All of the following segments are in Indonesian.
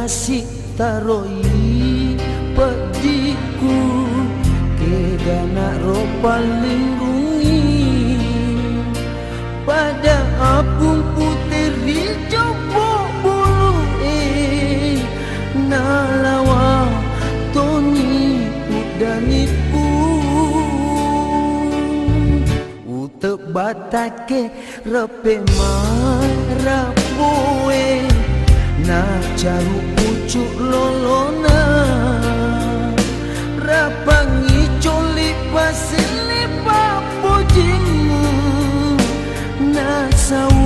kasih taroi pediku kedana ro paling rungi pada apung putih coba bulu nalawa toni udaniku utek batake repe marapoe na caru pucuk lolona rapangi coli pasili papojimu na sau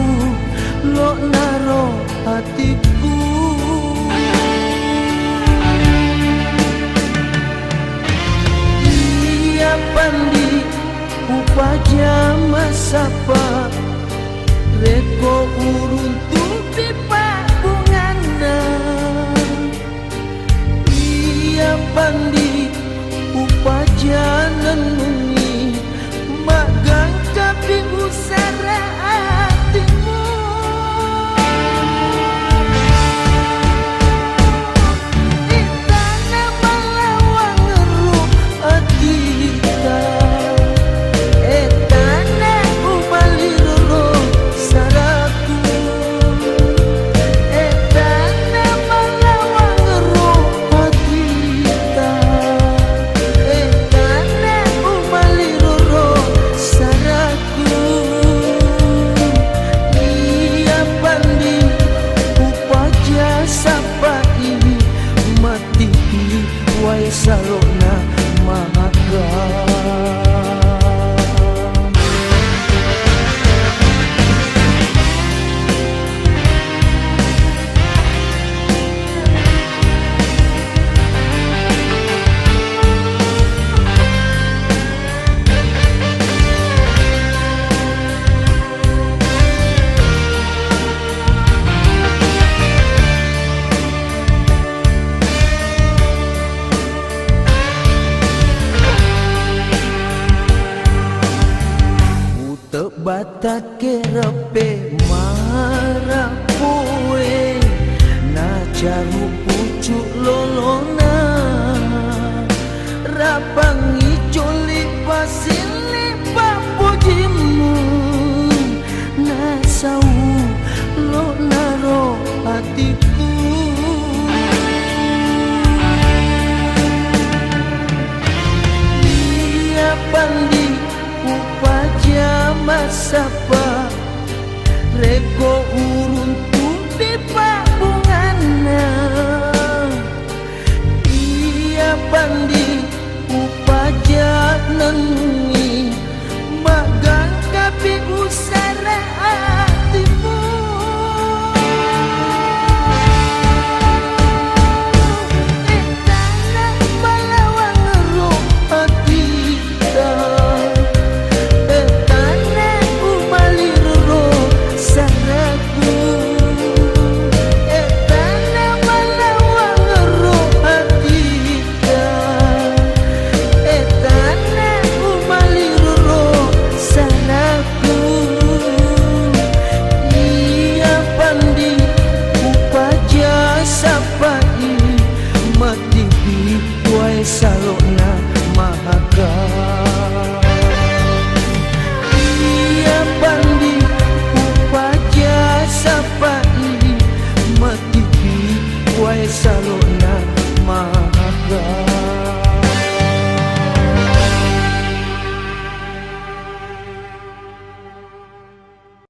lo naro hatiku iya pandi upaja masapa reko urun tupi pabungana iya pandi upaja nenungi magang tapi usara hatimu di tanah Malawang ngeruh atita tanah ubaliroro saraku tanah Malawang ngeruh atita tanah ubaliroro saraku iya pandi upaja sapai mati wai salona mahaka batake repe marapoe na caru pucuk lolona rapangi coli pasili papojimu na sau lo naro hatiku iya pandi upaja masapa reko